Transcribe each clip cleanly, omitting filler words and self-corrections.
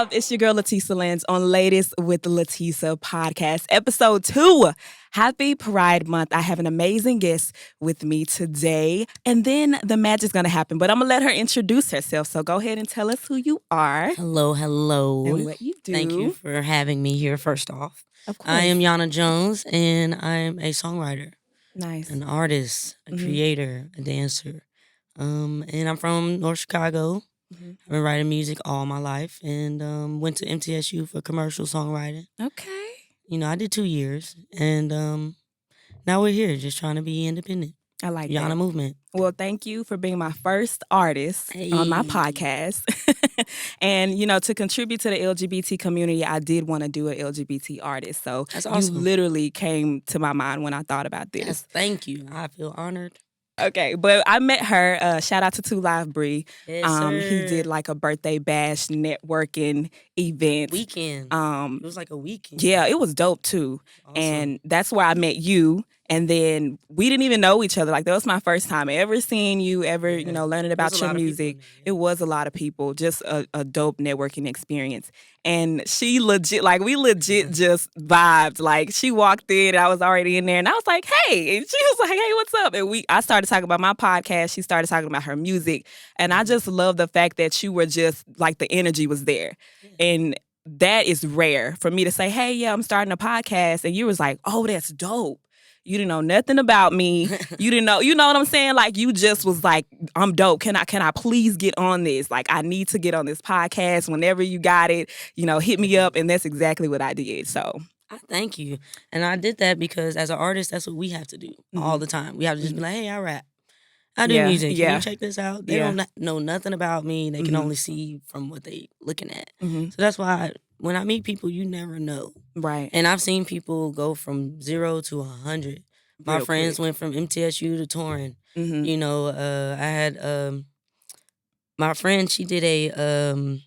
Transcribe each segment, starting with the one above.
up? It's your girl LaTesa Lens on Latest with the LaTesa podcast, episode 2. Happy Pride Month. I have an amazing guest with me today, and then the magic's gonna happen. But I'm gonna let her introduce herself. So go ahead and tell us who you are. Hello. And what you do. Thank you for having me here, first off. Of course. I am Yonna Jones, and I'm a songwriter, Nice. an artist, a creator, a dancer. And I'm from North Chicago. I've been writing music all my life, and went to MTSU for commercial songwriting. Okay. You know, I did 2 years, and now we're here just trying to be independent. I like Yonna that. movement. Well, thank you for being my first artist on my podcast. And, you know, to contribute to the LGBT community, I did want to do an LGBT artist. So That's awesome. You literally came to my mind when I thought about this. Yes, thank you. I feel honored. Okay, but I met her. Shout out to 2 Live Bree. Yes, sir. He did like a birthday bash networking event. Weekend. It was like a weekend. Yeah, it was dope too. Awesome. And that's where I met you. And then we didn't even know each other. Like, that was my first time ever seeing you, you know, learning about your music. It was a lot of people, just a dope networking experience. And she legit, like, we legit just vibed. Like, she walked in, I was already in there, and I was like, hey. And she was like, hey, what's up? And I started talking about my podcast. She started talking about her music. And I just love the fact that you were just, like, the energy was there. And that is rare for me to say, hey, yeah, I'm starting a podcast. And you was like, oh, that's dope. You didn't know nothing about me. You didn't know, you know what I'm saying? Like, you just was like, I'm dope. Can I please get on this? Like, I need to get on this podcast. Whenever you got it, you know, hit me up. And that's exactly what I did. So I thank you. And I did that because as an artist, that's what we have to do all the time. We have to just be like, hey, I rap. I do music. Can you check this out? They don't know nothing about me. They can only see from what they looking at. So that's why when I meet people, you never know. Right. And I've seen people go from 0 to 100. My friends went from MTSU to touring. You know, I had my friend, she did a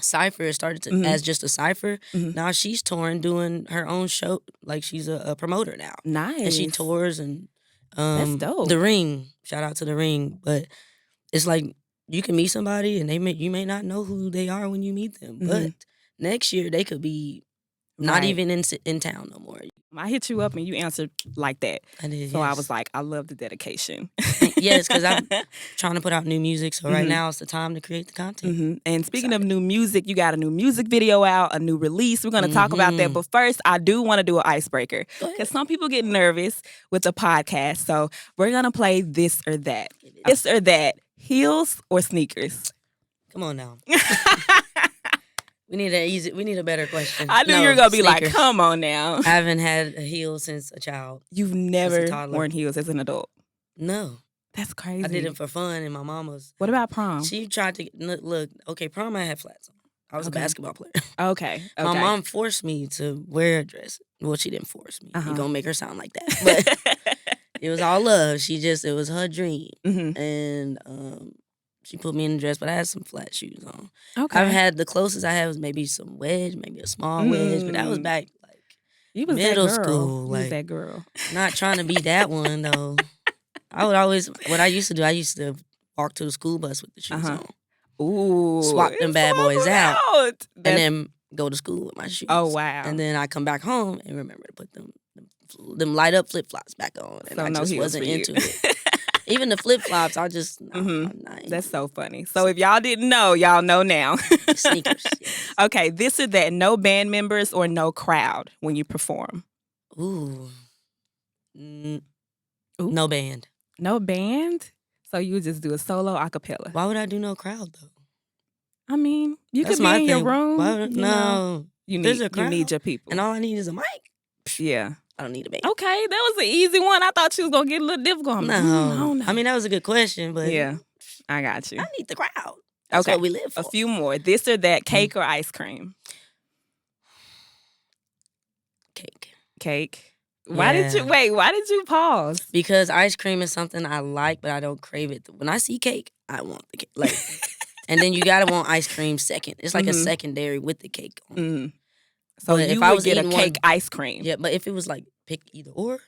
cipher. It started as just a cipher. Now she's touring, doing her own show. Like, she's a promoter now. Nice. And she tours and that's dope. The Ring. Shout out to The Ring. But it's like you can meet somebody and you may not know who they are when you meet them. But next year they could be not even in town no more. I hit you up and you answered like that. I did, so yes. I was like, I love the dedication. Yes, because I'm trying to put out new music. So right now it's the time to create the content. And speaking of new music, you got a new music video out, a new release. We're going to talk about that. But first, I do want to do an icebreaker because some people get nervous with the podcast. So we're going to play this or that. This or that. Heels or sneakers? Come on now. We need a better question. I knew you were going to be like, come on now. I haven't had a heel since a child. You've never worn heels as an adult? No. That's crazy. I did it for fun, and my mama was... What about prom? She tried to... Look, okay, prom I had flats on. I was a basketball player. Okay. My mom forced me to wear a dress. Well, she didn't force me. You're going to make her sound like that. But it was all love. It was her dream. And she put me in a dress, but I had some flat shoes on. Okay. I've had the closest I had was maybe some wedge, maybe a small wedge, but that was back like you was middle that girl. school. You like, was that girl. Not trying to be that one though. What I used to walk to the school bus with the shoes on. Ooh. Swap them bad boys out. And then go to school with my shoes. Oh, wow. And then I come back home and remember to put them light up flip-flops back on. And I just wasn't into it. Even the flip-flops, I just... That's so funny. So if y'all didn't know, y'all know now. Sneakers, yes. Okay, this or that, no band members or no crowd when you perform? Ooh. No band. No band? So you would just do a solo a cappella? Why would I do no crowd, though? I mean, you could be in your room. No. You need your people. And all I need is a mic. Yeah. I don't need a band. Okay, that was an easy one. I thought you was going to get a little difficult. No. I mean, that was a good question, but... Yeah, I got you. I need the crowd. That's what we live for. A few more. This or that, cake or ice cream? Cake. Why did you pause? Because ice cream is something I like, but I don't crave it. When I see cake, I want the cake. Like, and then you gotta want ice cream second. It's like a secondary with the cake on. So if I was get a cake ice cream. Yeah, but if it was like pick either or,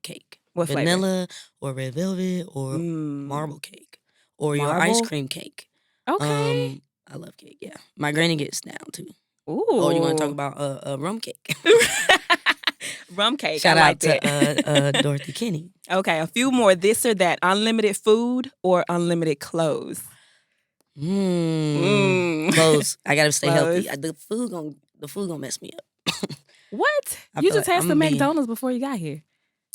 cake. What vanilla or red velvet or marble cake or your ice cream cake. Okay. I love cake. Yeah, my granny gets down too. Ooh. Oh, you want to talk about rum cake? Rum cake. Shout I like out that. to Dorothy Kinney. Okay, a few more. This or that. Unlimited food or unlimited clothes? Clothes. I gotta stay healthy. Clothes. The food gonna mess me up. What? I You feel just like had I'm some gonna be- McDonald's before you got here.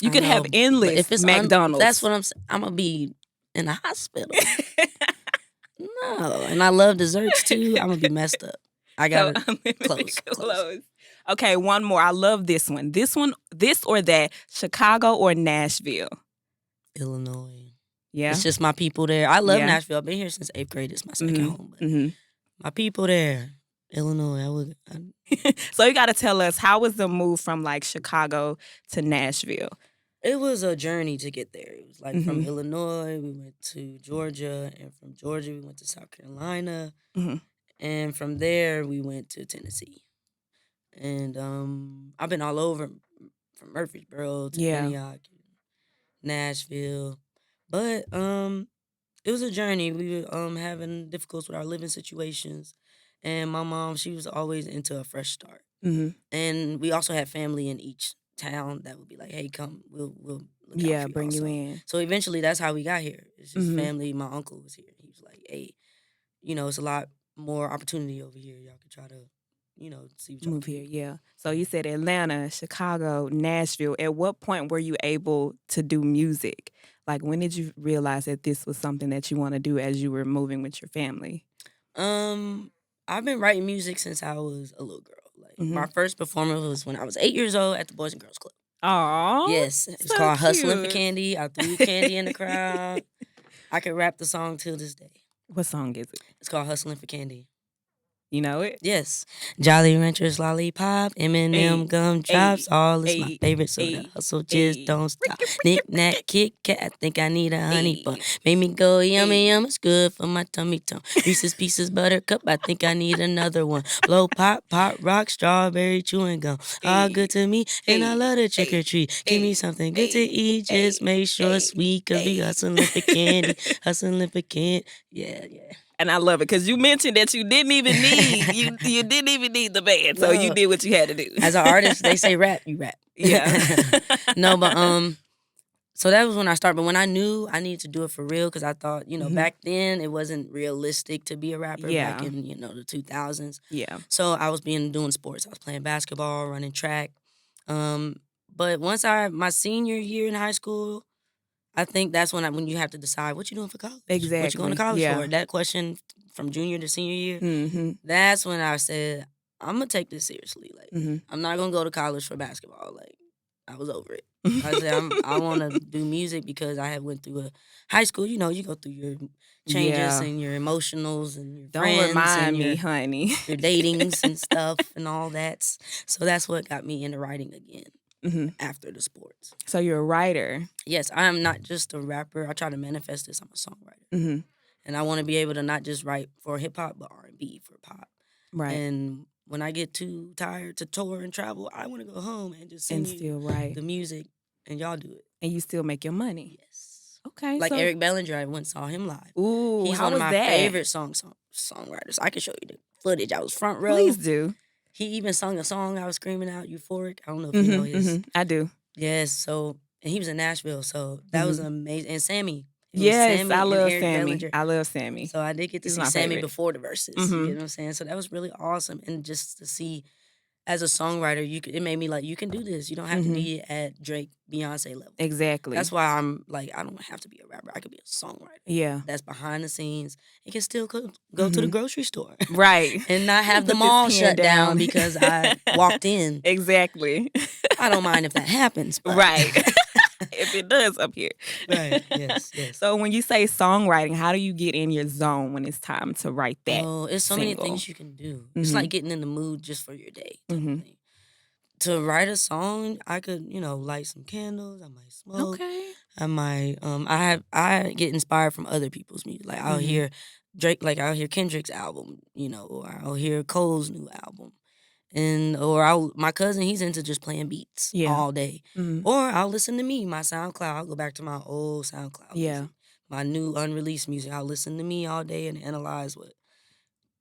You I could have know, but endless if it's McDonald's. That's what I'm saying. I'm gonna be in the hospital. No, and I love desserts too. I'm gonna be messed up. I got unlimited close. Okay, one more. I love this one. This or that. Chicago or Nashville? Illinois. Yeah. It's just my people there. I love Yeah. Nashville. I've been here since 8th grade. It's my second home. But my people there. Illinois. So you got to tell us, how was the move from like Chicago to Nashville? It was a journey to get there. It was like from Illinois, we went to Georgia, and from Georgia, we went to South Carolina, and from there, we went to Tennessee. And I've been all over, from Murfreesboro to Antioch, Nashville, but it was a journey. We were having difficulties with our living situations, and my mom, she was always into a fresh start. And we also had family in each town that would be like, "Hey, come, we'll look out for you bring also." you in. So eventually, that's how we got here. It's just family. My uncle was here. He was like, "Hey, it's a lot more opportunity over here. Y'all could try to, see what y'all Move can here, do." yeah. So you said Atlanta, Chicago, Nashville. At what point were you able to do music? Like, when did you realize that this was something that you want to do as you were moving with your family? I've been writing music since I was a little girl. Like my first performance was when I was 8 years old at the Boys and Girls Club. Aww. Yes, it's so called Hustling for cute. Candy. I threw candy in the crowd. I can rap the song till this day. What song is it? It's called Hustling for Candy. You know it? Yes. Jolly Ranchers, Lollipop, M&M, Gumdrops, all is my favorite, so the hustle just don't stop. Knick-knack, Kit Kat, I think I need a honey bun. Make me go yummy, yum, it's good for my tummy tum. Reese's Pieces, Buttercup, I think I need another one. Blow, pop, rock, strawberry, chewing gum. All good to me, and I love the trick or treat. Give me something good to eat, just make sure it's sweet, cause we hustling for candy, hustling for candy. Yeah. And I love it because you mentioned that you didn't even need you didn't even need the band, so you did what you had to do. As an artist, they say rap, you rap. Yeah. No, but so that was when I started. But when I knew I needed to do it for real, because I thought, back then it wasn't realistic to be a rapper back in the 2000s. Yeah. So I was doing sports. I was playing basketball, running track. But once my senior year in high school, I think that's when you have to decide what you're doing for college. Exactly. What you going to college for? That question from junior to senior year, that's when I said, I'm going to take this seriously. Like, I'm not going to go to college for basketball. Like, I was over it. I said, I want to do music because I had went through a high school. You go through your changes and your emotionals and your friends. Don't remind and me, honey. Your datings and stuff and all that. So that's what got me into writing again. After the sports. So you're a writer. Yes, I am not just a rapper. I try to manifest this. I'm a songwriter. And I want to be able to not just write for hip-hop, but R&B for pop. Right. And when I get too tired to tour and travel, I want to go home and just sing still write the music, and y'all do it. And you still make your money. Yes. Okay. Like Eric Bellinger, I went and saw him live. Ooh, he's one of my favorite songwriters. I can show you the footage. I was front row. Please do. He even sung a song I was screaming out, Euphoric. I don't know if you know his. I do. Yes, so, and he was in Nashville, so that was amazing. And Sammy. Yes, Sammy I love Sammy. Bellinger. I love Sammy. So I did get to see Sammy before the verses. You know what I'm saying? So that was really awesome. And just to see, as a songwriter, it made me like, you can do this. You don't have to be at Drake, Beyonce level. Exactly. That's why I'm like, I don't have to be a rapper. I could be a songwriter. Yeah. That's behind the scenes. It can still go to the grocery store. Right. And not have the mall shut down because I walked in. Exactly. I don't mind if that happens. But. Right. If it does up here. Right. Yes. So when you say songwriting, how do you get in your zone when it's time to write that? Oh, it's so many things you can do. It's like getting in the mood just for your day. To write a song, I could, light some candles. I might smoke. Okay. I might. I get inspired from other people's music. Like I'll hear Drake. Like I'll hear Kendrick's album. Or I'll hear Cole's new album. My cousin, he's into just playing beats all day. Or I'll listen to my SoundCloud. I'll go back to my old SoundCloud music. My new unreleased music. I'll listen to me all day and analyze what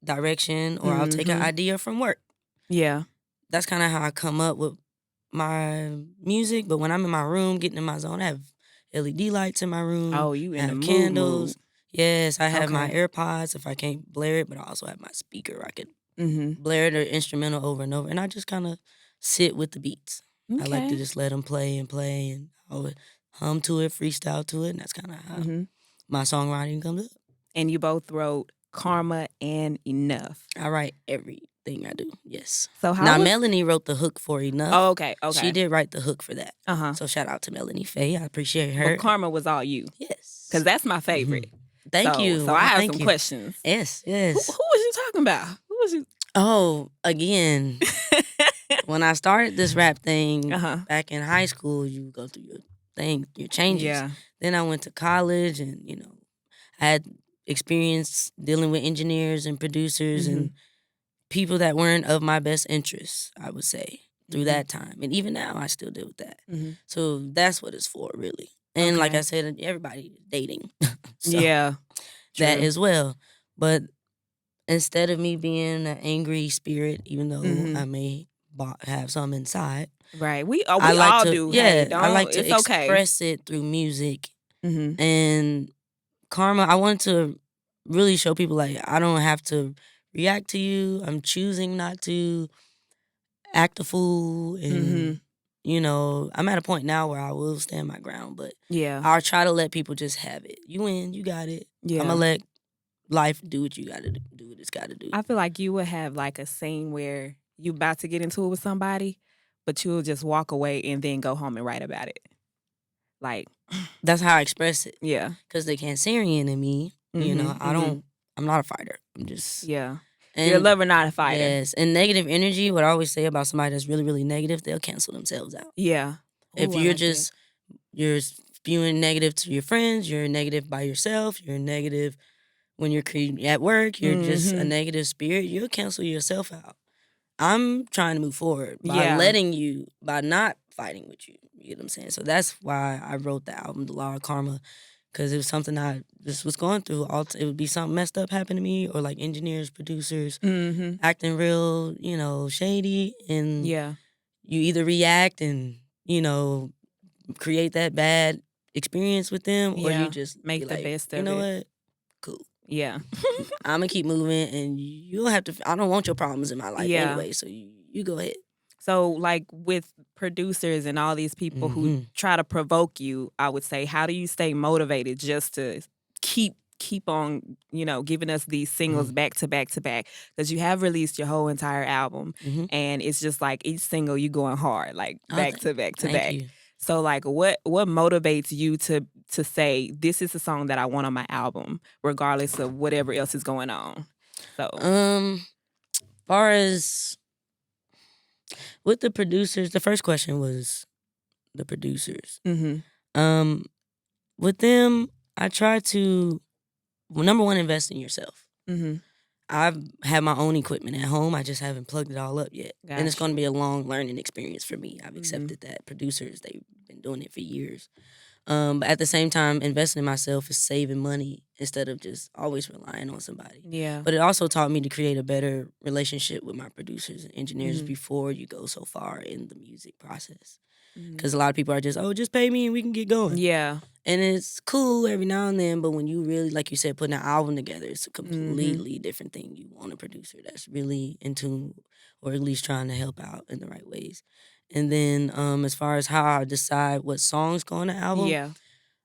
direction, or I'll take an idea from work. Yeah. That's kind of how I come up with my music. But when I'm in my room, getting in my zone, I have LED lights in my room. Oh, you in the mood, candles. mood. Yes, I have my AirPods if I can't blare it, but I also have my speaker. I could blare the instrumental over and over, and I just kind of sit with the beats. I like to just let them play, and I would hum to it, freestyle to it, and that's kind of how my songwriting comes up. And you both wrote Karma and Enough. I write everything I do, yes. So now Melanie wrote the hook for Enough. Oh, okay. She did write the hook for that. So shout out to Melanie Faye. I appreciate her. But Karma was all you. Yes. Because that's my favorite. Thank you. So I have some questions. Yes. Who was you talking about? Who was you? Oh, again, when I started this rap thing back in high school, you go through your changes. Yeah. Then I went to college, and I had experience dealing with engineers and producers and people that weren't of my best interests, I would say, through that time. And even now, I still deal with that. So that's what it's for, really. And like I said, everybody dating. So yeah. That as well. But instead of me being an angry spirit, even though I may have some inside. Right. We all do. Yeah. Hey, I like to express it through music. And Karma, I wanted to really show people, like, I don't have to react to you. I'm choosing not to act a fool. And, I'm at a point now where I will stand my ground. But I'll try to let people just have it. You win. You got it. Yeah. I'm going to let life do what you got to do what it's got to do. I feel like you would have like a scene where you about to get into it with somebody, but you'll just walk away and then go home and write about it. Like, that's how I express it. Yeah. Because the Cancerian in me, I'm not a fighter. I'm just. Yeah. And you're a lover, not a fighter. Yes. And negative energy, what I always say about somebody that's really, really negative, they'll cancel themselves out. Yeah. If you're you're spewing negative to your friends, you're negative by yourself, you're negative when you're at work, you're just a negative spirit, you'll cancel yourself out. I'm trying to move forward by not fighting with you. You get what I'm saying? So that's why I wrote the album, The Law of Karma, because it was something I just was going through. It would be something messed up happen to me, or like engineers, producers acting real, shady, and you either react and, create that bad experience with them, or you just make the best of it. You know what? Cool. Yeah. I'm going to keep moving, and you don't have to, I don't want your problems in my life anyway, so you go ahead. So, like, with producers and all these people who try to provoke you, I would say, how do you stay motivated just to keep on, giving us these singles back to back to back? Because you have released your whole entire album, and it's just like each single you going hard, like back to back to back. You. So, like, what motivates you to say, this is the song that I want on my album, regardless of whatever else is going on? So, far as with the producers, the first question was the producers. With them, I try to, number one, invest in yourself. I've had my own equipment at home. I just haven't plugged it all up yet. Gotcha. And it's going to be a long learning experience for me. I've accepted that. Producers, they've been doing it for years. But at the same time, investing in myself is saving money instead of just always relying on somebody. Yeah. But it also taught me to create a better relationship with my producers and engineers before you go so far in the music process. Because a lot of people are just pay me and we can get going. Yeah. And it's cool every now and then, but when you really, like you said, putting an album together, it's a completely different thing. You want a producer that's really in tune, or at least trying to help out in the right ways. And then as far as how I decide what songs go on the album,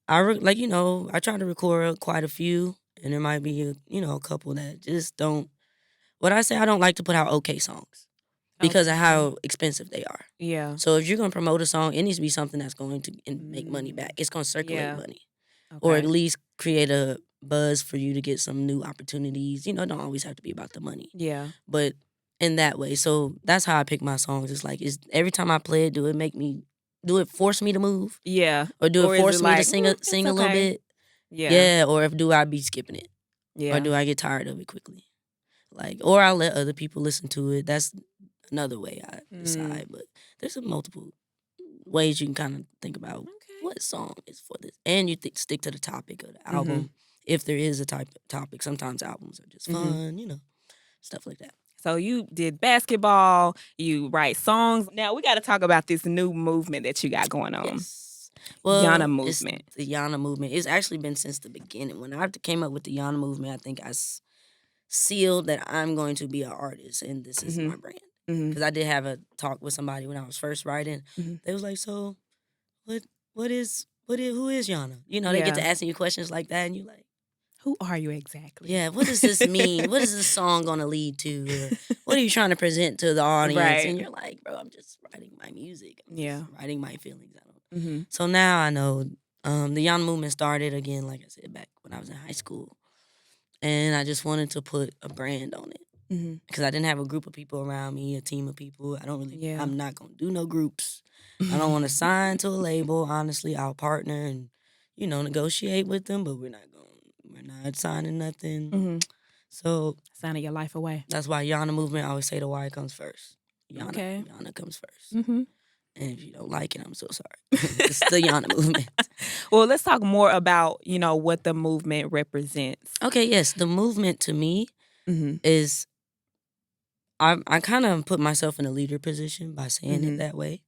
I try to record quite a few, and there might be a couple that just don't. What I say, I don't like to put out okay songs because of how expensive they are. Yeah. So if you're gonna promote a song, it needs to be something that's going to make money back. It's gonna circulate money, or at least create a buzz for you to get some new opportunities. It don't always have to be about the money. Yeah. But in that way, so that's how I pick my songs. It's like, every time I play it, do it force me to move? Yeah. Or do it force me to sing a little bit? Yeah. Yeah. Or do I be skipping it? Yeah. Or do I get tired of it quickly? Or I let other people listen to it. That's another way I decide. But there's multiple ways you can kind of think about what song is for this. And you stick to the topic of the album. If there is a topic. Sometimes albums are just fun, stuff like that. So you did basketball, you write songs. Now we got to talk about this new movement that you got going on. Yes. Well, Yonna movement. It's the Yonna movement. It's actually been since the beginning. When I came up with the Yonna movement, I think I sealed that I'm going to be an artist and this is my brand. Because I did have a talk with somebody when I was first writing. They was like, so who is Yonna? You know, they get to asking you questions like that and you like, who are you exactly? Yeah, what does this mean? What is this song going to lead to? Or what are you trying to present to the audience? Right. And you're like, bro, I'm just writing my music. I'm just writing my feelings. Mm-hmm. So now I know the Yonna movement started again, like I said, back when I was in high school. And I just wanted to put a brand on it. Because I didn't have a group of people around me, a team of people. I'm not going to do no groups. I don't want to sign to a label. Honestly, I'll partner and, negotiate with them, but we're not signing nothing. So signing your life away. That's why Yonna movement, I always say the Y comes first. Yonna comes first. And if you don't like it, I'm so sorry. It's the Yonna movement. Well, let's talk more about, what the movement represents. Okay, yes. The movement to me is, I kind of put myself in a leader position by saying it that way.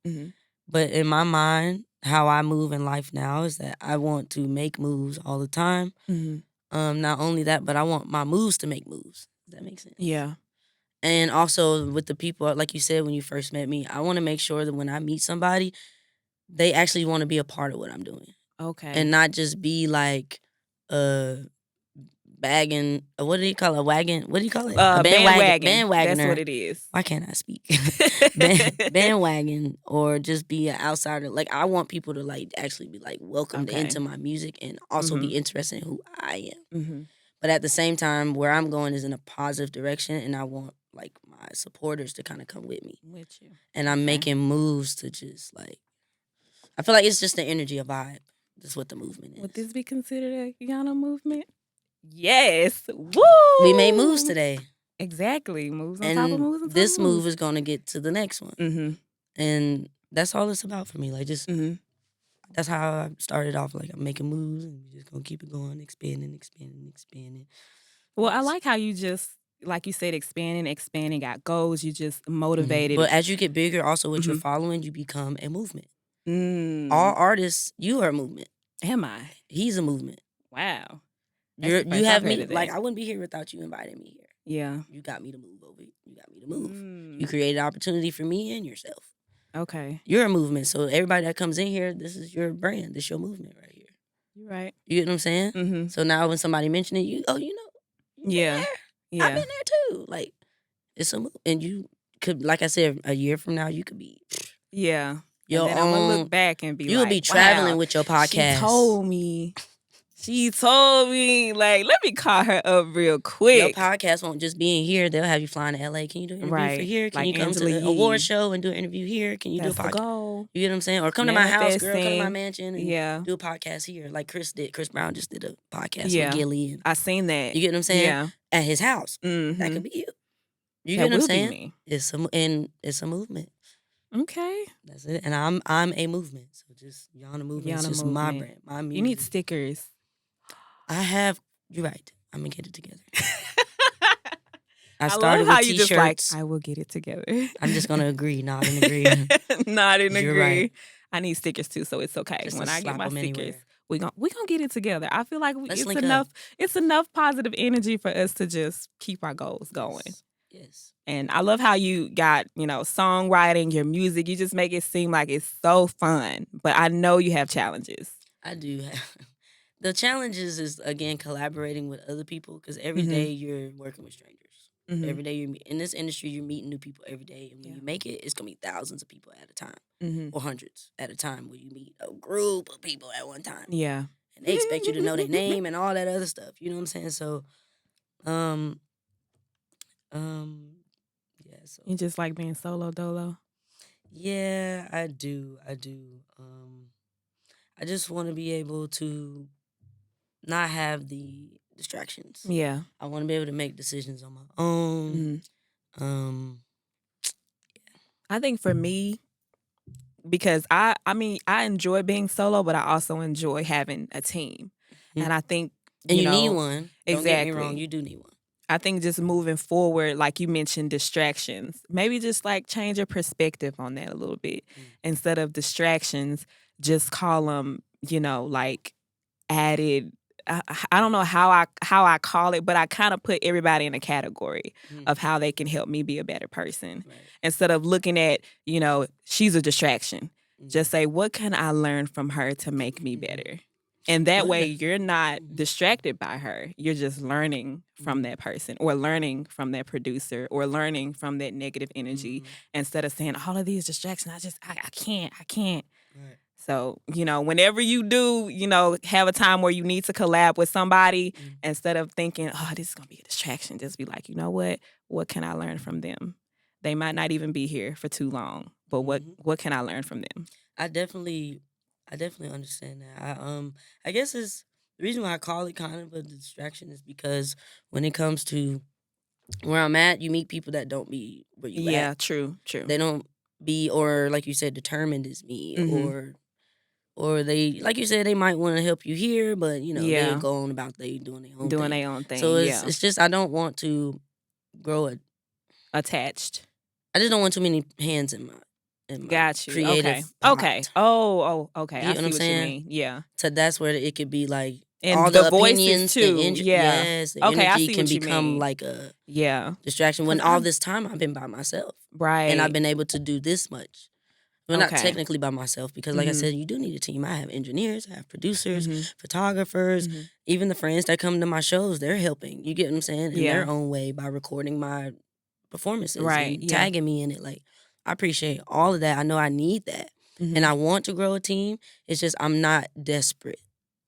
But in my mind, how I move in life now is that I want to make moves all the time. Not only that, but I want my moves to make moves. Does that make sense? Yeah. And also with the people, like you said when you first met me, I want to make sure that when I meet somebody, they actually want to be a part of what I'm doing. Okay. And not just be like bagging, what do you call it? A wagon? What do you call it? A bandwagon. Bandwagoner. That's what it is. Why can't I speak? Bandwagon or just be an outsider. Like, I want people to like actually be like welcomed into my music and also be interested in who I am. But at the same time, where I'm going is in a positive direction, and I want like my supporters to kind of come with me. With you. And I'm making moves to just like, I feel like it's just the energy, a vibe. That's what the movement is. Would this be considered a Yonna movement? Yes. Woo! We made moves today. Exactly. Moves on top of moves on top this of moves. move is going to get to the next one. And that's all it's about for me. Like, just, that's how I started off. Like, I'm making moves and we're just going to keep it going, expanding. Well, I like how you just, like you said, expanding, got goals. You just motivated. But as you get bigger, also with your following, you become a movement. All artists, you are a movement. Am I? He's a movement. Wow. You have me. Like, I wouldn't be here without you inviting me here. Yeah. You got me to move over. You got me to move. You created opportunity for me and yourself. Okay. You're a movement. So everybody that comes in here, this is your brand. This is your movement right here. You're right. You get what I'm saying? So now when somebody mentions it, yeah. I've been there too. Like, it's a move. And you could, like I said, a year from now, you could be. Yeah. I'm gonna look back and be you'll be traveling with your podcast. She told me, like, let me call her up real quick. Your podcast won't just be in here. They'll have you flying to LA. Can you do an interview for here? Can you come to the award show and do an interview here? Can you do a podcast? Goal. You get what I'm saying? Or come to my house, girl. Come to my mansion and do a podcast here. Like Chris did. Chris Brown just did a podcast with Gilly. And I seen that. You get what I'm saying? Yeah. At his house. That could be you. You get what I'm saying? Me. It's a movement. Okay. That's it. And I'm a movement. So just Yonna movement. It's just my brand. My music. You need stickers. You're right. I'm going to get it together. I started love how you just like, I will get it together. I'm just going to agree, nod and agree. Nod and agree. Right. I need stickers too, so it's okay. Just when I get my stickers, we gonna get it together. I feel like it's enough positive energy for us to just keep our goals going. Yes. And I love how you got, songwriting, your music. You just make it seem like it's so fun. But I know you have challenges. I do have. The challenges is, again, collaborating with other people because every day you're working with strangers. Every day you're in this industry, you're meeting new people every day. And when you make it, it's going to be thousands of people at a time or hundreds at a time where you meet a group of people at one time. Yeah. And they expect you to know their name and all that other stuff. You know what I'm saying? So, yeah. So you just like being solo dolo? Yeah, I do. I just want to be able to not have the distractions. Yeah. I want to be able to make decisions on my own. Yeah. I think for me, because I enjoy being solo, but I also enjoy having a team. And I think you need one. Exactly. Don't get me wrong, you do need one. I think just moving forward, like you mentioned, distractions. Maybe just like change your perspective on that a little bit. Instead of distractions, just call them, like added. I don't know how I call it, but I kind of put everybody in a category of how they can help me be a better person. Right. Instead of looking at, she's a distraction. Just say, what can I learn from her to make me better? And that way you're not distracted by her. You're just learning from that person or learning from that producer or learning from that negative energy instead of saying all of these distractions. I can't. Right. So, whenever you do, have a time where you need to collab with somebody, instead of thinking, oh, this is going to be a distraction, just be like, you know what? What can I learn from them? They might not even be here for too long, but what can I learn from them? I definitely understand that. I guess it's the reason why I call it kind of a distraction is because when it comes to where I'm at, you meet people that don't be where you at. Yeah, true. They don't be, or like you said, determined as me, or they, like you said, they might want to help you here, but they go on about doing their own thing. So it's just I don't want to grow attached. I just don't want too many hands in my Got you. Creative. Okay. Oh, okay. You I know see what saying? you mean. Yeah. So that's where it could be like and all the opinions too. The Yes, the okay, energy can become like a distraction. When all this time I've been by myself, right, and I've been able to do this much. Well, not technically by myself because, like I said, you do need a team. I have engineers, I have producers, photographers, even the friends that come to my shows. They're helping. You get what I'm saying? In their own way by recording my performances and tagging me in it. Like, I appreciate all of that. I know I need that. And I want to grow a team. It's just I'm not desperate.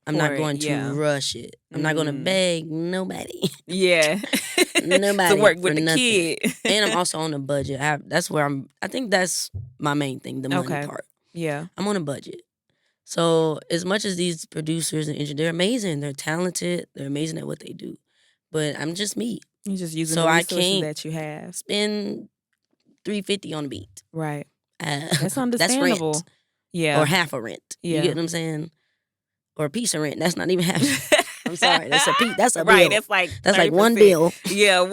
I'm not going to rush it. I'm not going to beg nobody. Nobody to work with the nothing. kid. And I'm also on a budget. I think that's my main thing, the money part. Yeah. I'm on a budget. So as much as these producers and engineers, they're amazing. They're talented. They're amazing at what they do. But I'm just me. You're just using the resources that you have. Spend $350 on a beat. Right. That's understandable. That's rent. Yeah. Or half a rent. Yeah. You get what I'm saying? Or a piece of rent. That's not even half. I'm sorry. That's a bill. Right. That's like one bill. Yeah.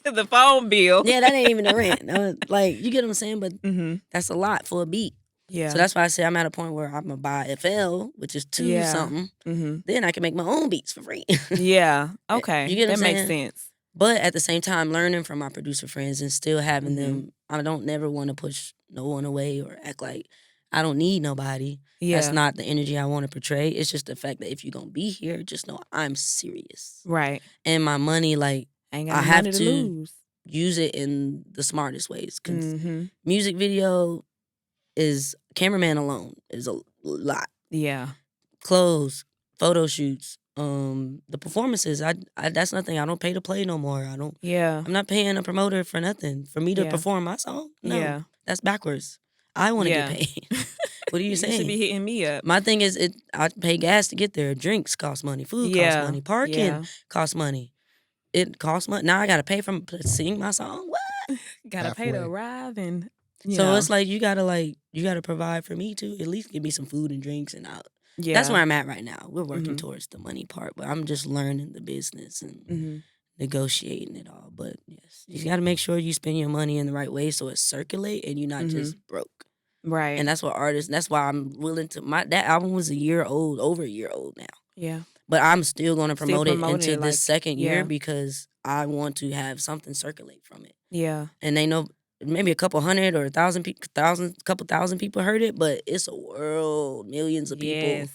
The phone bill. Yeah, that ain't even the rent. Like, you get what I'm saying? But that's a lot for a beat. Yeah. So that's why I say I'm at a point where I'm gonna buy FL, which is $2 something. Then I can make my own beats for free. Yeah. Okay. You get what I'm saying? That makes sense. But at the same time, learning from my producer friends and still having them, I don't never want to push no one away or act like I don't need nobody. Yeah. That's not the energy I want to portray. It's just the fact that if you're going to be here, just know I'm serious. Right. And my money, like, ain't got I have to to lose. Use it in the smartest ways. Because music video cameraman alone is a lot. Yeah. Clothes, photo shoots, the performances. That's nothing. I don't pay to play no more. I'm not paying a promoter for nothing. For me to perform my song? No. That's backwards. I want to get paid. What are you saying? You should be hitting me up. My thing is, I pay gas to get there. Drinks cost money. Food costs money. Parking costs money. It costs money. Now I got to pay to sing my song? What? Got to pay to arrive and... So it's like you gotta provide for me too. At least give me some food and drinks and out. Yeah. That's where I'm at right now. We're working towards the money part, but I'm just learning the business and negotiating it all. But yes, you gotta make sure you spend your money in the right way so it circulate and you're not just broke. Right. And that's why I'm willing to. That album was over a year old now. Yeah. But I'm still gonna promote it into this second year because I want to have something circulate from it. Yeah. And they know. Maybe a couple hundred or couple thousand people heard it, but it's a world, millions of people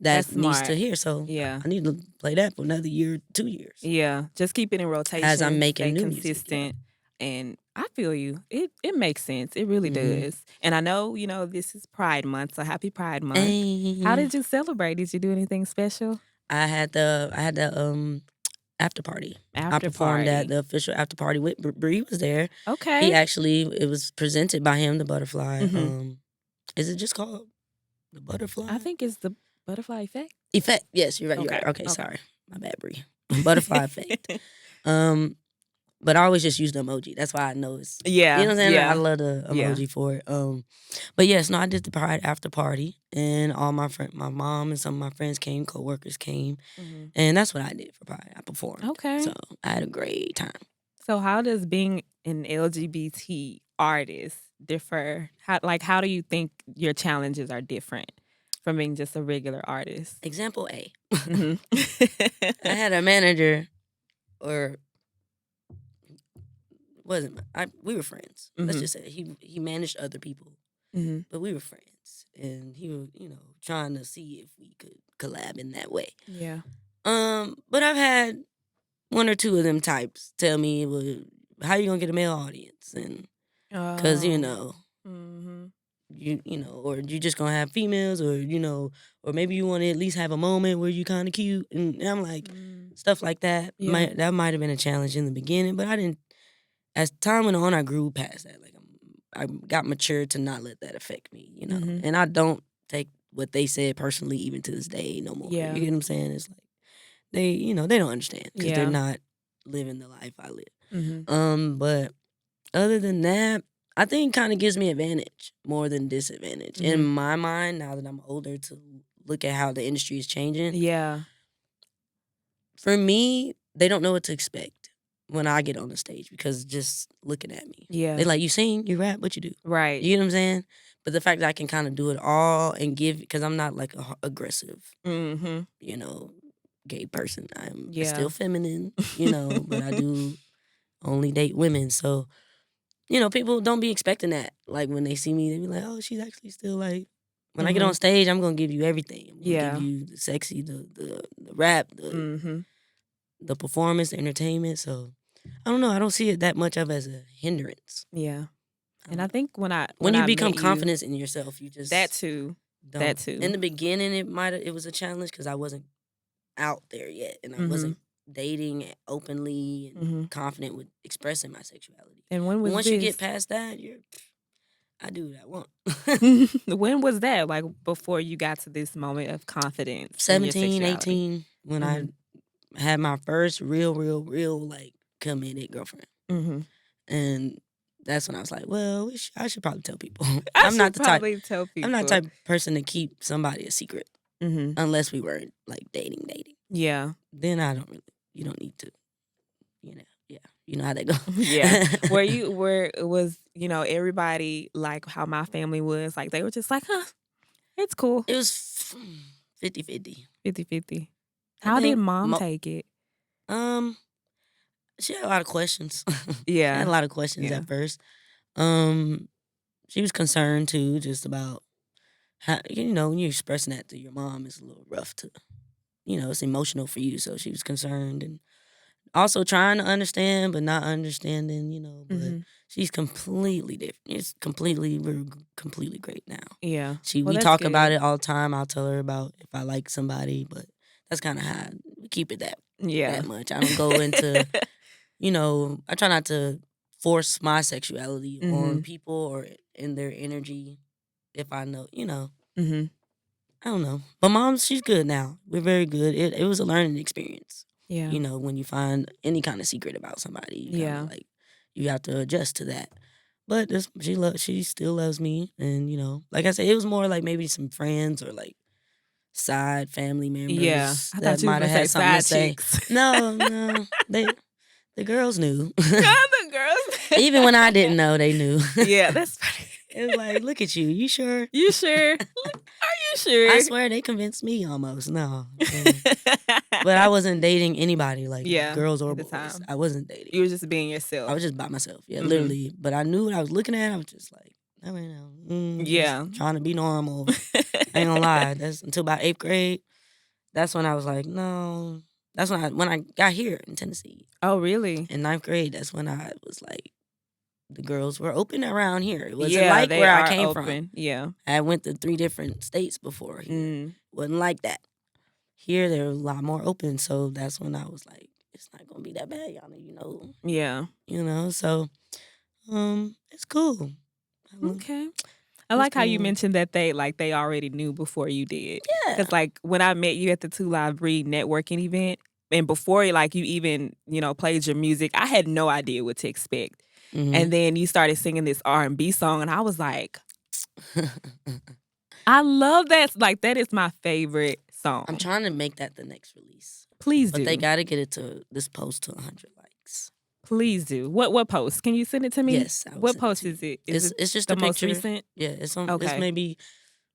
that needs to hear. So I need to play that for another year, 2 years. Yeah, just keep it in rotation as I'm making new consistent. Music, and I feel you. It makes sense. It really does. And I know this is Pride Month, so happy Pride Month. Hey. How did you celebrate? Did you do anything special? I had the after party. I performed at the official after party with Bree was there. Okay. It was presented by him, the Butterfly. Is it just called the Butterfly? I think it's the Butterfly Effect. Effect. Yes, you're right. Okay, sorry. My bad, Bree. Butterfly Effect. But I always just use the emoji. That's why I know it's you know what I'm saying. I love the emoji for it. But yes, no, I did the Pride after party, and all my mom and some of my friends came, coworkers came, and that's what I did for Pride. I performed. Okay. So I had a great time. So how does being an LGBT artist differ? How do you think your challenges are different from being just a regular artist? Example A. I had a manager, or we were friends. Let's just say he managed other people, but we were friends, and he was trying to see if we could collab in that way. Yeah. But I've had one or two of them types tell me, well, how you gonna get a male audience? And because or you just gonna have females, or or maybe you want to at least have a moment where you kind of cute, and I'm like stuff like that. Yeah. That might have been a challenge in the beginning, but I didn't. As time went on, I grew past that. Like I got mature to not let that affect me, and I don't take what they said personally, even to this day, no more. Yeah. You get what I'm saying? It's like they don't understand because they're not living the life I live. But other than that, I think it kind of gives me advantage more than disadvantage in my mind. Now that I'm older, to look at how the industry is changing. Yeah. For me, they don't know what to expect when I get on the stage, because just looking at me. Yeah. They like, you sing, you rap, what you do? Right. You know what I'm saying? But the fact that I can kind of do it all and give, because I'm not like a aggressive, gay person. I'm still feminine, but I do only date women. So, people don't be expecting that. Like when they see me, they be like, oh, she's actually still like, when I get on stage, I'm going to give you everything. I'm going to give you the sexy, the rap, the performance, the entertainment. So I don't know. I don't see it that much of as a hindrance. Yeah. And I think when you I become met confident in yourself, you just that too. don't. That too. In the beginning, it was a challenge because I wasn't out there yet, and I wasn't dating openly and confident with expressing my sexuality. And once you get past that, I do what I want. When was that? Like before you got to this moment of confidence? 17, 18, when I had my first real like committed girlfriend. And that's when I was like, well, I should probably tell people. I'm not the type of person to keep somebody a secret unless we were like dating. Yeah. Then you don't need to, you know how that goes. Yeah. Where it was, everybody like how my family was, like they were just like, huh, it's cool. It was 50-50. 50-50. How did mom take it? She had a lot of questions. Yeah. She had a lot of questions at first. She was concerned too, just about how, when you're expressing that to your mom, it's a little rough to, it's emotional for you. So she was concerned and also trying to understand, but not understanding, but she's completely different. We're completely great now. Yeah. We talk about it all the time. I'll tell her about if I like somebody, but that's kind of how we keep it that much. I don't go into, I try not to force my sexuality on people or in their energy if I know, I don't know. But mom, she's good now. We're very good. It was a learning experience. Yeah. When you find any kind of secret about somebody, you have to adjust to that. But she still loves me, and like I said, it was more like maybe some friends or like side family members. Yeah, I that might have had something to say. No, the girls knew. The girls, even when I didn't know, they knew. Yeah, that's funny. It was like, look at you. You sure? You sure? Are you sure? I swear they convinced me almost. No. But I wasn't dating anybody, like girls or boys. Time. I wasn't dating. You were just being yourself. I was just by myself. Yeah, literally. But I knew what I was looking at. I was just like, I mean, just trying to be normal. I ain't gonna lie. That's until about 8th grade. That's when I was like, no. That's when I got here in Tennessee. Oh, really? In 9th grade, that's when I was like, the girls were open around here. It wasn't like where I came from. Yeah. I went to 3 different states before here. Wasn't like that. Here, they're a lot more open. So that's when I was like, it's not going to be that bad, y'all. Yeah. So it's cool. Okay. I like how you mentioned that they already knew before you did. Yeah. Because when I met you at the 2 Live Breed networking event, and before like you even, played your music, I had no idea what to expect. And then you started singing this R&B song, and I was like, I love that. Like, that is my favorite song. I'm trying to make that the next release. Please do. But they got to get it to this post to 100 likes. Please do. What post? Can you send it to me? Yes. What post is it? It's just the a most picture. recent? Yeah. It's maybe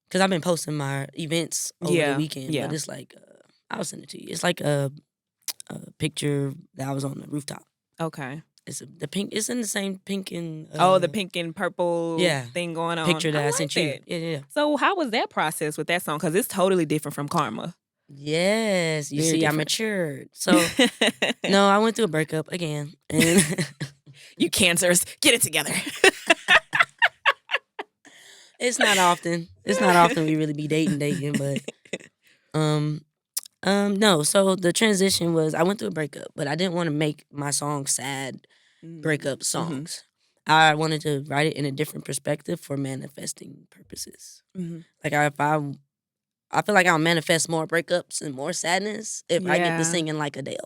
because I've been posting my events over the weekend. Yeah. But it's like I'll send it to you. It's like a picture that I was on the rooftop. Okay. It's the pink. It's in the same pink and the pink and purple thing going on. Picture that I sent you. Yeah. So how was that process with that song? Because it's totally different from Karma. Yes, you see, I matured. So no, I went through a breakup again, and you cancers, get it together. It's not often. It's not often we really be dating, but no. So the transition was I went through a breakup, but I didn't want to make my songs sad breakup songs. I wanted to write it in a different perspective for manifesting purposes. Like I feel like I'll manifest more breakups and more sadness if I get to singing like Adele.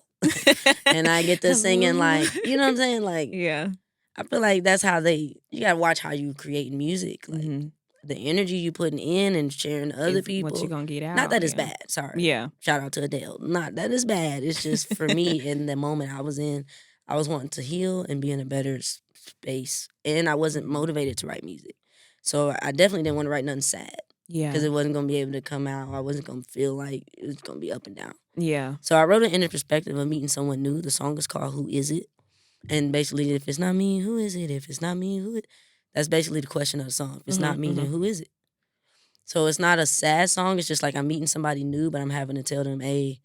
And I get to singing like, you know what I'm saying? Like, I feel like that's how you gotta watch how you create music. Like the energy you putting in and sharing to other people. What you gonna get out. Not that it's bad, sorry. Yeah. Shout out to Adele. Not that it's bad. It's just for me in the moment I was in, I was wanting to heal and be in a better space. And I wasn't motivated to write music. So I definitely didn't want to write nothing sad. Yeah. Because it wasn't going to be able to come out. I wasn't going to feel like it was going to be up and down. Yeah. So I wrote it in the perspective of meeting someone new. The song is called Who Is It? And basically, if it's not me, who is it? If it's not me, who is it? That's basically the question of the song. If it's not me, then who is it? So it's not a sad song. It's just like I'm meeting somebody new, but I'm having to tell them, hey,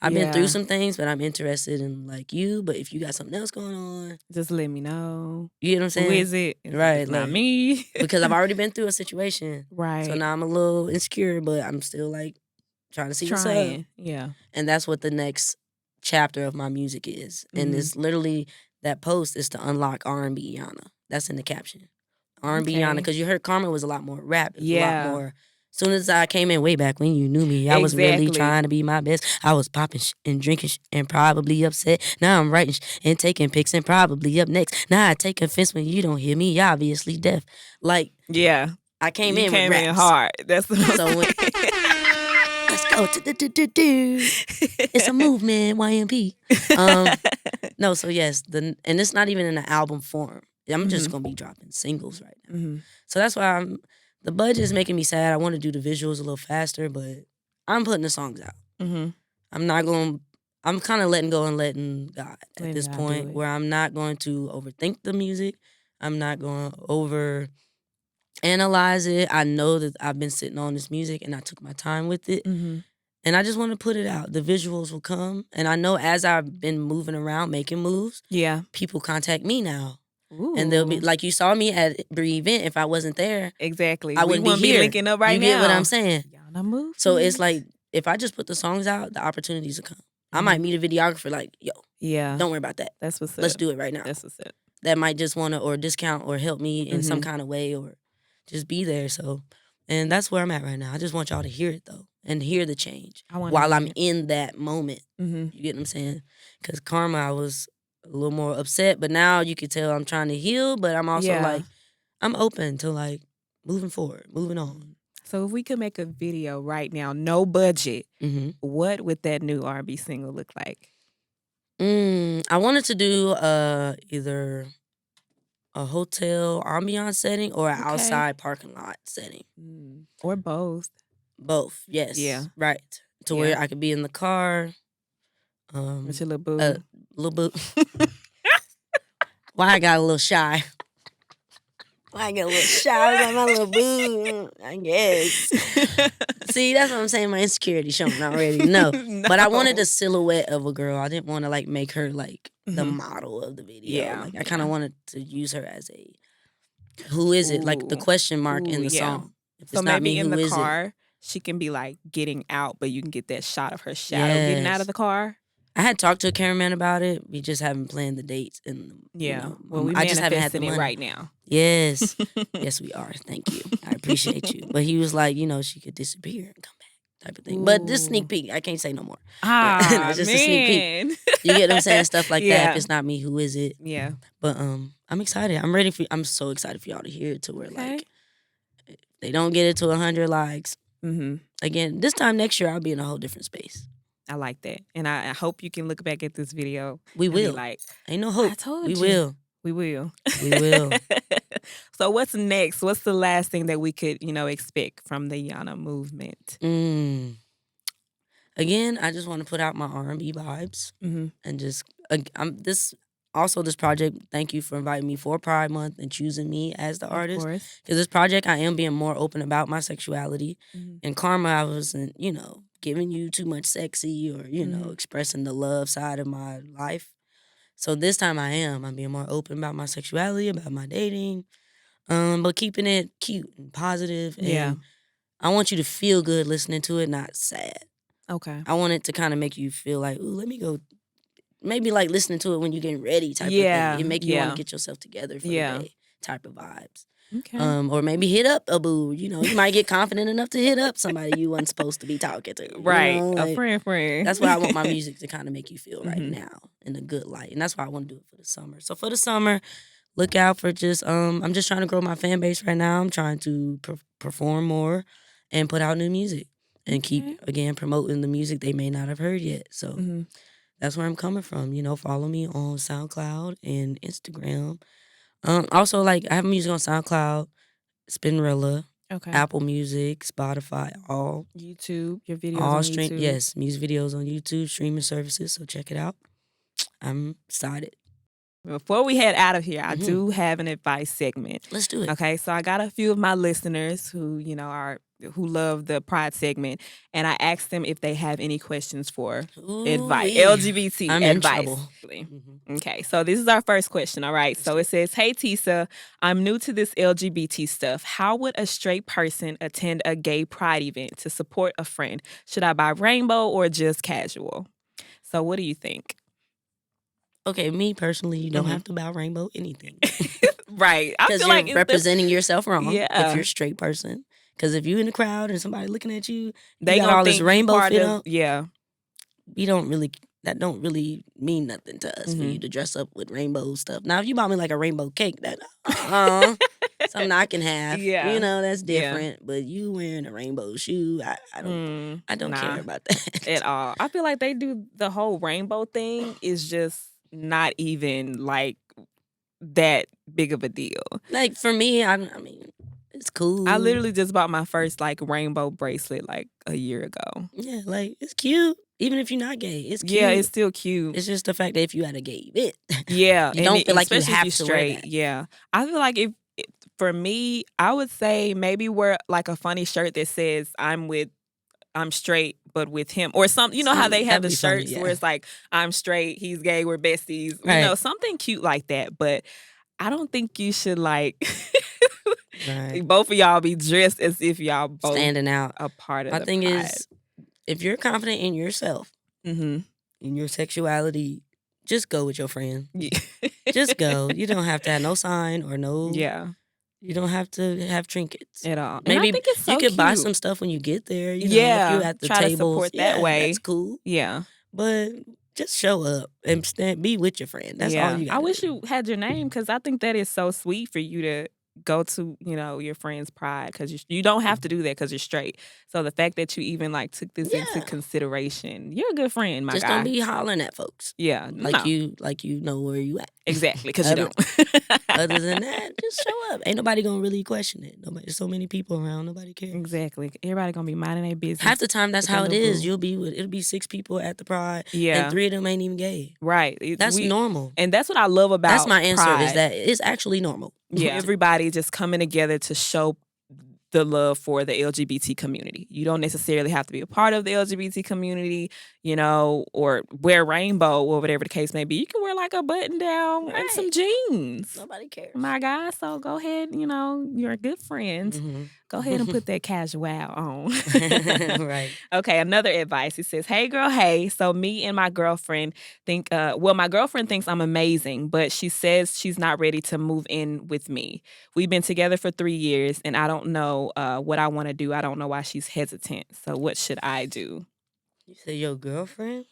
I've been through some things, but I'm interested in like you. But if you got something else going on, just let me know. You know what I'm saying? Who is it? Right. It's not me. Because I've already been through a situation. Right. So now I'm a little insecure, but I'm still like trying to see what's up. Yeah. And that's what the next chapter of my music is. And it's literally that post is to unlock R&B Yonna. That's in the caption. R&B Yonna, because you heard Karma was a lot more rap. A lot more. As soon as I came in way back when you knew me, I was really trying to be my best. I was popping and drinking and probably upset. Now I'm writing and taking pics and probably up next. Now I take offense when you don't hear me, obviously deaf. Like, I came in with raps. In hard. That's the so let's go. It's a movement, YMP. No, so yes, and it's not even in an album form. I'm just going to be dropping singles right now. So that's why the budget is making me sad. I want to do the visuals a little faster, but I'm putting the songs out. I'm kind of letting go and letting God at this point where I'm not going to overthink the music. I'm not going to over analyze it. I know that I've been sitting on this music and I took my time with it. And I just want to put it out. The visuals will come. And I know as I've been moving around, making moves, people contact me now. Ooh. And they'll be like, you saw me at Bree event. If I wasn't there, exactly, I wouldn't be here. Linking up right you now. You get what I'm saying? Yonna move. So it's like if I just put the songs out, the opportunities will come. I might meet a videographer like, yo, don't worry about that. That's what's up. Let's do it right now. That's what's up. That might just want to or discount or help me in some kind of way or just be there. So, and that's where I'm at right now. I just want y'all to hear it though and hear the change while I'm in that moment. You get what I'm saying? Because Karma, I was a little more upset, but now you can tell I'm trying to heal, but I'm also like, I'm open to like moving forward, moving on. So if we could make a video right now, no budget, what would that new R&B single look like? I wanted to do either a hotel ambiance setting or an outside parking lot setting. Or both. Both, yes. Yeah. Right. To where I could be in the car. With your little boo. Little boo. Why I got a little shy? I get a little shy. I was like, my little boo, I guess. See, that's what I'm saying. My insecurity showing already. No. But I wanted a silhouette of a girl. I didn't want to like make her like the model of the video. Yeah. Like I kind of wanted to use her as a who is it? Like the question mark in the song. If so it's not maybe me, in who the is car, she can be like getting out, but you can get that shot of her shadow getting out of the car. I had talked to a cameraman about it. We just haven't planned the dates, and well, we I just haven't had the money right now. Yes, yes, we are. Thank you. I appreciate you. But he was like, she could disappear and come back. type of thing. But this sneak peek, I can't say no more. It's just a sneak peek. You get what I'm saying? Stuff like that. If it's not me, who is it? Yeah. But I'm excited. I'm so excited for y'all to hear it to where like they don't get it to 100 likes. Again, this time next year I'll be in a whole different space. I like that. And I hope you can look back at this video. We will. Like, ain't no hope. I told you. We will. We will. So what's next? What's the last thing that we could, expect from the Yonna movement? Again, I just want to put out my R&B vibes and just this project. Thank you for inviting me for Pride Month and choosing me as the artist. Because this project, I am being more open about my sexuality. And Karma, I wasn't, giving you too much sexy or expressing the love side of my life. So this time I'm being more open about my sexuality, about my dating, but keeping it cute and positive. And I want you to feel good listening to it, not sad. Okay. I want it to kind of make you feel like, ooh, let me go. Maybe like listening to it when you're getting ready type of thing. It make you want to get yourself together for the day type of vibes. Okay. Or maybe hit up a boo. You might get confident enough to hit up somebody you wasn't supposed to be talking to. Right. Like, a friend. That's what I want my music to kind of make you feel right now in a good light. And that's why I want to do it for the summer. So for the summer, look out for I'm just trying to grow my fan base right now. I'm trying to perform more and put out new music and keep, again, promoting the music they may not have heard yet. So that's where I'm coming from. Follow me on SoundCloud and Instagram. Also, like, I have music on SoundCloud, Spinrilla, Apple Music, Spotify, all. YouTube, your videos on YouTube. Yes, music videos on YouTube, streaming services, so check it out. I'm excited. Before we head out of here, I do have an advice segment. Let's do it. Okay, so I got a few of my listeners who, who love the Pride segment, and I asked them if they have any questions for advice, LGBT I'm advice. In trouble. Okay, so this is our first question, all right? So it says, "Hey, Tisa, I'm new to this LGBT stuff. How would a straight person attend a gay Pride event to support a friend? Should I buy rainbow or just casual?" So what do you think? Okay, me personally, you don't have to buy rainbow anything. Right. I feel you're like representing yourself wrong if you're a straight person. Because if you're in the crowd and somebody looking at you, they got all this rainbow fit up. Yeah. That don't really mean nothing to us for you to dress up with rainbow stuff. Now, if you bought me like a rainbow cake, that something I can have. Yeah. That's different. Yeah. But you wearing a rainbow shoe, I don't care about that. At all. I feel like they do the whole rainbow thing is just not even like that big of a deal. Like for me, I mean, it's cool. I literally just bought my first like rainbow bracelet like a year ago. Yeah, like it's cute. Even if you're not gay, it's cute. Yeah, it's still cute. It's just the fact that if you had a gay event, you don't feel like you have to straight. Wear that. Yeah, I feel like if for me, I would say maybe wear like a funny shirt that says I'm straight, but with him. Or something. You know how they have the shirts where it's like, I'm straight, he's gay, we're besties. Right. You know, something cute like that. But I don't think you should like both of y'all be dressed as if y'all both standing out. A part of My the thing pride. Is, if you're confident in yourself, in your sexuality, just go with your friend. Yeah. Just go. You don't have to have no sign or no... Yeah. You don't have to have trinkets at all. Maybe I think it's so you could cute. buy some stuff when you get there. You know, if you at the try tables, to support that way. That's cool. Yeah, but just show up and be with your friend. That's all you got. I wish you had your name because I think that is so sweet for you to go to, your friend's pride because you don't have to do that because you're straight. So the fact that you even like took this into consideration, you're a good friend, my guy. Just don't be hollering at folks. Yeah, like you know where you at. Exactly, because you don't. Other than that, just show up. Ain't nobody gonna really question it. There's so many people around, nobody cares. Exactly. Everybody gonna be minding their business. Half the time, that's how it is. It'll be 6 people at the pride, and 3 of them ain't even gay. Right. That's normal, and that's what I love about. That's my answer. Pride. Is that it's actually normal. Yeah, everybody just coming together to show the love for the LGBT community. You don't necessarily have to be a part of the LGBT community. or wear rainbow or whatever the case may be. You can wear like a button down and some jeans. Nobody cares. My God, so go ahead, you're a good friend. Mm-hmm. Go ahead and put that casual on. Right. Okay, another advice. It says, hey girl, hey. So me and my girlfriend my girlfriend thinks I'm amazing, but she says she's not ready to move in with me. We've been together for 3 years and I don't know what I want to do. I don't know why she's hesitant. So what should I do? You say your girlfriend?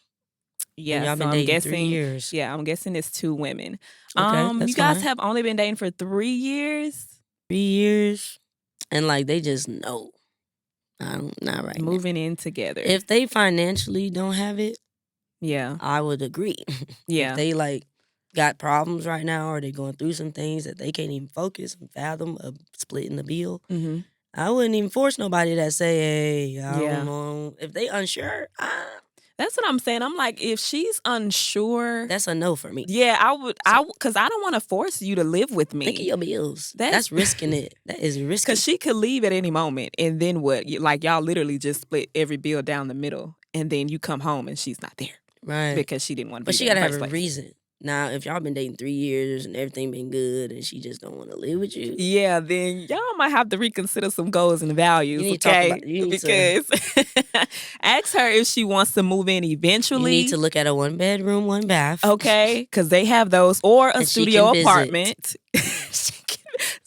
Yeah, and y'all been I'm dating guessing 3 years. Yeah, I'm guessing it's 2 women. Okay, that's you guys fine. have only been dating for 3 years? 3 years. And like they just know. Not right Moving in together. If they financially don't have it, yeah, I would agree. Yeah. If they like got problems right now or they're going through some things that they can't even focus and fathom of splitting the bill, Mm-hmm. I wouldn't even force nobody that say, hey, I don't know. If they unsure, that's what I'm saying. I'm like, if she's unsure, that's a no for me. Yeah, because I don't want to force you to live with me. Think of your bills. That's risking it. That is risky. Because she could leave at any moment, and then what? Like y'all literally just split every bill down the middle, and then you come home and she's not there, right? Because she didn't want to. But she gotta have a reason. Now, if y'all been dating 3 years and everything been good, and she just don't want to live with you, yeah, then y'all might have to reconsider some goals and values. You need okay, to talk about, because ask her if she wants to move in eventually. You need to look at a 1-bedroom, 1-bath. Okay, because they have those, or a studio apartment.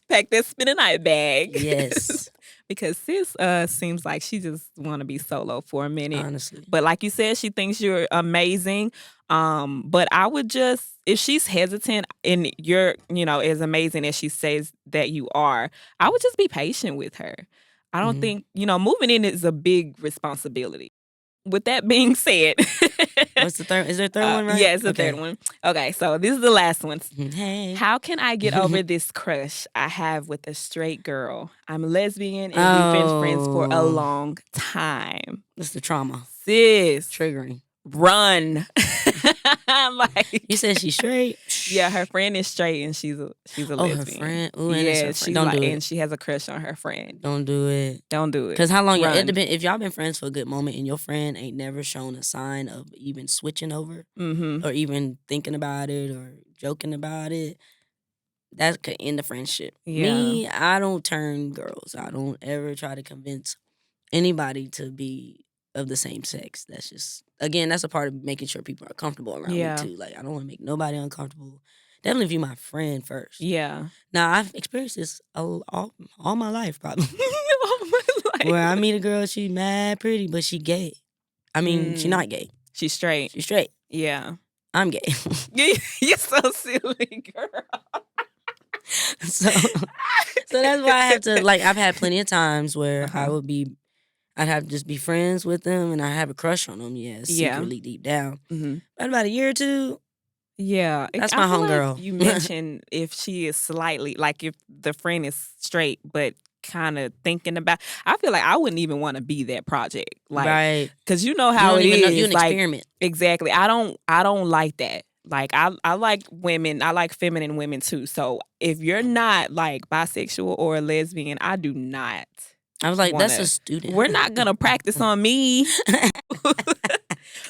Pack that spend a night bag. Yes. Because sis seems like she just want to be solo for a minute. Honestly. But like you said, she thinks you're amazing. But I would just, if she's hesitant and you're, as amazing as she says that you are, I would just be patient with her. I don't think, moving in is a big responsibility. With that being said, what's the third? Is there a third one, right? Yeah, it's the third one. Okay, so this is the last one. Hey. How can I get over this crush I have with a straight girl? I'm a lesbian and we've been friends for a long time. It's the trauma. Sis. Triggering. Run. Like, you said she's straight? Yeah, her friend is straight and she's a lesbian. Her friend? Ooh, and yeah, her friend. Don't do it. And she has a crush on her friend. Don't do it. Don't do it. Because how long? It depends. If y'all been friends for a good moment and your friend ain't never shown a sign of even switching over or even thinking about it or joking about it, that could end the friendship. Yeah. Me, I don't turn girls. I don't ever try to convince anybody to be of the same sex. That's just, again, that's a part of making sure people are comfortable around me too. Like, I don't want to make nobody uncomfortable. Definitely if you're my friend first. Yeah. Now, I've experienced this all my life, probably. All my life. Where I meet a girl, she mad pretty, but she gay. I mean, she not gay. She's straight. She's straight. Yeah. I'm gay. You're so silly, girl. So that's why I have to, like, I've had plenty of times where I'd have to just be friends with them and I have a crush on them, secretly deep down. But about a year or two, that's my homegirl. Like you mentioned if she is slightly, like if the friend is straight, but kind of thinking about, I feel like I wouldn't even want to be that project. Like, right. Because you know how it is. You're an experiment. Exactly. I don't like that. Like, I like women. I like feminine women too. So if you're not like bisexual or a lesbian, I do not. I was like, that's a student. We're not going to practice on me.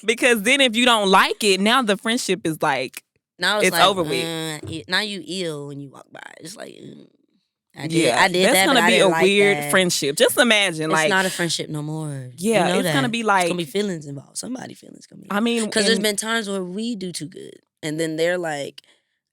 Because then if you don't like it, now the friendship is like, now it's like, over with. Now you ill when you walk by. It's like, I did that's that. That's going to be a weird friendship. Just imagine. It's not a friendship no more. Yeah, you know it's going to be like. It's going to be feelings involved. Somebody's feelings going to be. I mean. Because there's been times where we do too good. And then they're like,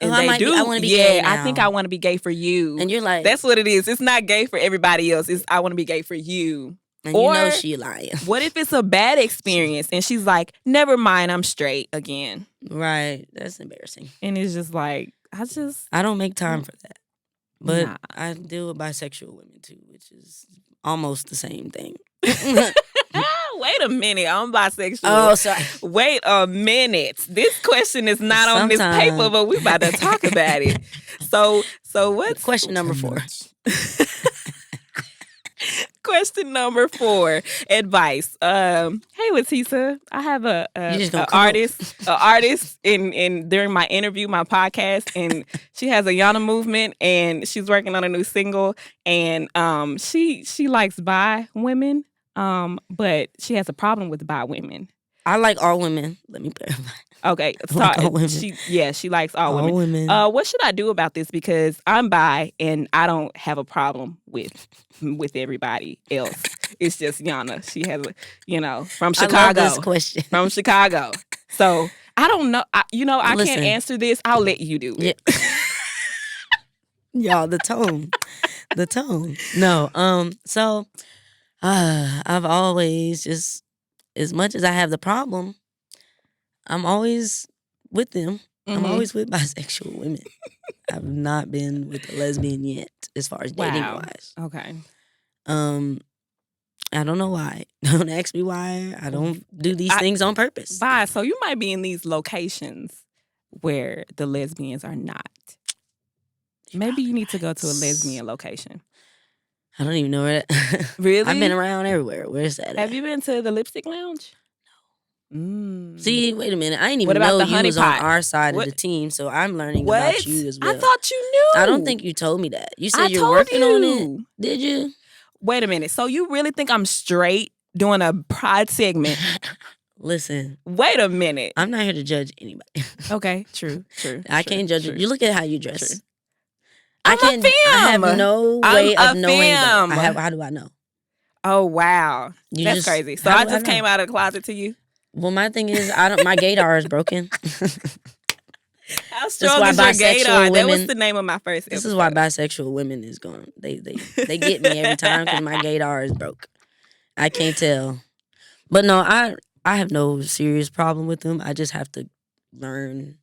and I want to be gay now. I think I want to be gay for you. And you're like. That's what it is. It's not gay for everybody else. It's I want to be gay for you. And you know she lying. What if it's a bad experience and she's like, never mind, I'm straight again. Right. That's embarrassing. And it's just like, I don't make time for that. But I deal with bisexual women too, which is almost the same thing. Wait a minute, I'm bisexual. Oh, sorry. Wait a minute. This question is not on this paper, but we about to talk about it. So what's question number 4? Question number 4, advice. Hey LaTesa, I have a artist in during my interview, my podcast, and she has a Yonna movement, and she's working on a new single, and she likes bi women, but she has a problem with bi women. I like all women. Let me clarify. Okay, like all women. She likes all women. What should I do about this? Because I'm bi and I don't have a problem with everybody else. It's just Yonna. She has from Chicago. I love this question. From Chicago. So I don't know. I Listen, can't answer this. I'll let you do it. Yeah. Y'all, the tone. No. So I've always just, as much as I have the problem, I'm always with them. I'm always with bisexual women. I've not been with a lesbian yet, as far as dating wise. Okay. I don't know why. Don't ask me why. I don't do these things on purpose. Bye. So you might be in these locations where the lesbians are not. Maybe you need to go to a lesbian location. I don't even know where that. Really? I've been around everywhere. Where's that? Have you been to the Lipstick Lounge? See, wait a minute. I didn't even know you was on our side of the team, so I'm learning about you as well. I thought you knew. I don't think you told me that. You said you're working on it. Did you? Wait a minute. So you really think I'm straight doing a pride segment? Listen. Wait a minute. I'm not here to judge anybody. Okay, true. I can't judge you. You look at how you dress. True. I have no way of knowing that. How do I know? Oh, wow. That's crazy. So I just came out of the closet to you? Well, my thing is, my gaydar is broken. How strong is your gaydar? That was the name of my first episode. This is why bisexual women is going. They get me every time because my gaydar is broke. I can't tell. But no, I have no serious problem with them. I just have to learn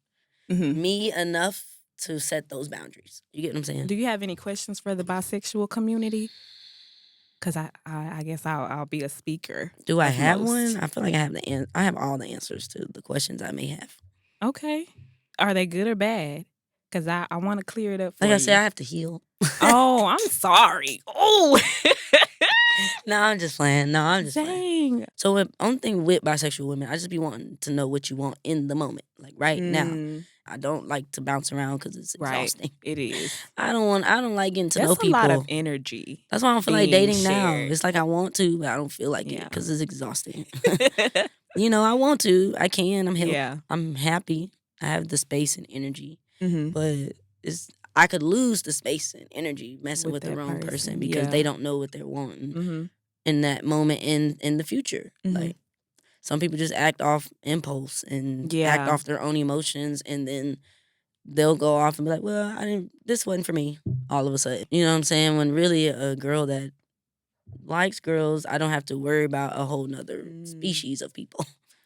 me enough to set those boundaries. You get what I'm saying? Do you have any questions for the bisexual community? Because I guess I'll be a speaker. Do I have one? I feel like I have all the answers to the questions I may have. Okay. Are they good or bad? Because I want to clear it up for you. Like I said, I have to heal. Oh, I'm sorry. Oh. No, I'm just playing. Dang. So the only thing with bisexual women, I just be wanting to know what you want in the moment. Like right now. I don't like to bounce around because it's exhausting. It is. I don't like getting to know people. That's a lot of energy. That's why I don't feel like dating now. It's like I want to, but I don't feel like it because it's exhausting. I want to. I can. I'm happy. I have the space and energy. But I could lose the space and energy messing with the wrong person because they don't know what they're wanting in that moment in the future. Like, some people just act off impulse and act off their own emotions, and then they'll go off and be like, well, this wasn't for me all of a sudden. You know what I'm saying? When really a girl that likes girls, I don't have to worry about a whole nother species of people.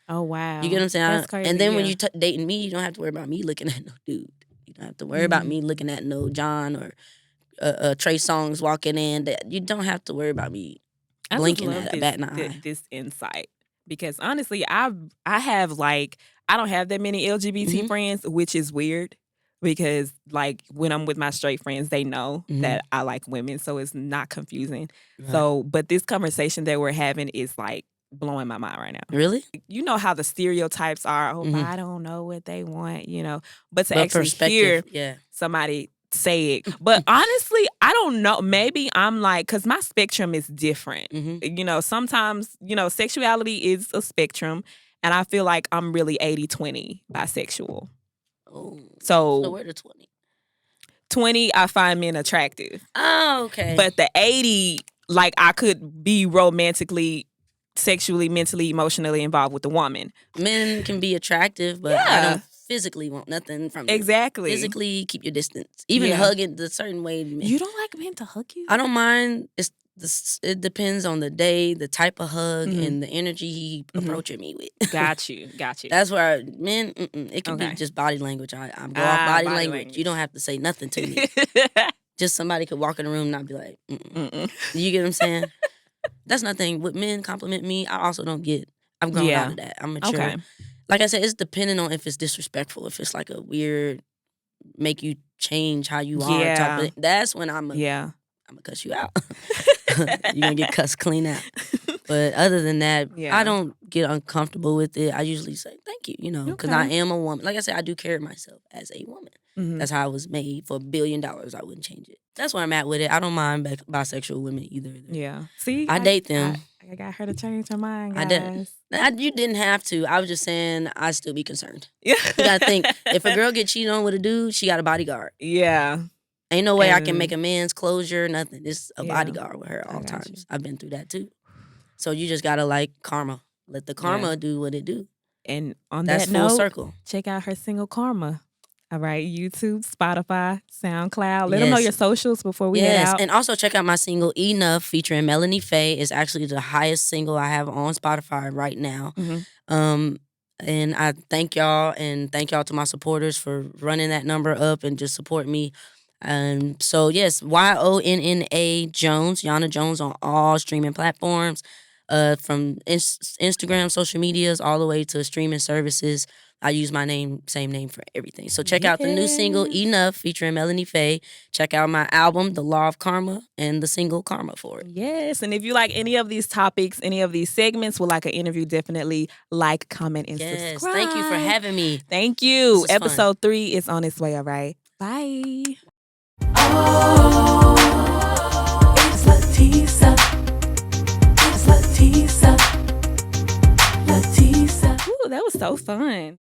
Oh, wow. You get what I'm saying? That's crazy, and then when you dating me, you don't have to worry about me looking at no dude. You don't have to worry about me looking at no John or Trey Songz walking in. You don't have to worry about me blinking at a bat in the eye. This insight. Because honestly, I have I don't have that many LGBT friends, which is weird. Because when I'm with my straight friends, they know that I like women, so it's not confusing. Right. So, but this conversation that we're having is blowing my mind right now. Really? You know how the stereotypes are. Oh, I don't know what they want, But to actually hear somebody say it. But honestly, I don't know. Maybe I'm because my spectrum is different. Sometimes, sexuality is a spectrum. And I feel like I'm really 80-20 bisexual. Oh. So where the 20? 20, I find men attractive. Oh, okay. But the 80, I could be romantically, sexually, mentally, emotionally involved with the woman. Men can be attractive, but I don't physically want nothing from you. Exactly. Physically, keep your distance. Even hugging the certain way. You don't like men to hug you? I don't mind. It depends on the day, the type of hug, and the energy he approaching me with. Got you. That's where men, it can be just body language. I'm go off body language. You don't have to say nothing to me. Just somebody could walk in the room and I'd be like, You get what I'm saying? That's nothing. With men compliment me, I also don't get. I've grown out of that. I'm mature. Okay. Like I said, it's depending on if it's disrespectful. If it's a weird, make you change how you are type of thing. That's when I'm going to cuss you out. You're going to get cussed clean out. But other than that, Yeah. I don't get uncomfortable with it. I usually say thank you, because I am a woman. Like I said, I do carry myself as a woman. That's how I was made. For $1 billion, I wouldn't change it. That's where I'm at with it. I don't mind bisexual women either. Yeah. See, I date them. I got her to change her mind, guys. You didn't have to. I was just saying I'd still be concerned. Yeah. You gotta think, if a girl get cheated on with a dude, she got a bodyguard. Yeah. Ain't no way I can make a man's closure, nothing. It's a bodyguard with her all times. I've been through that too. So you just gotta like karma. Let the karma do what it do. And on that's that full note, circle. Check out her single Karma. All right, YouTube, Spotify, SoundCloud. Let them know your socials before we head out. And also check out my single Enough featuring Melanie Faye. It's actually the highest single I have on Spotify right now. And I thank y'all to my supporters for running that number up and just support me. So yes, Yonna Jones, Yonna Jones on all streaming platforms, from Instagram, social medias, all the way to streaming services. I use my same name for everything. So check out the new single, Enough, featuring Melanie Faye. Check out my album, The Law of Karma, and the single Karma for it. Yes, and if you like any of these topics, any of these segments, would like an interview, definitely like, comment, and subscribe. Thank you for having me. Thank you. Episode 3 is on its way, all right? Bye. Oh, it's LaTesa. It's LaTesa. LaTesa. Ooh, that was so fun.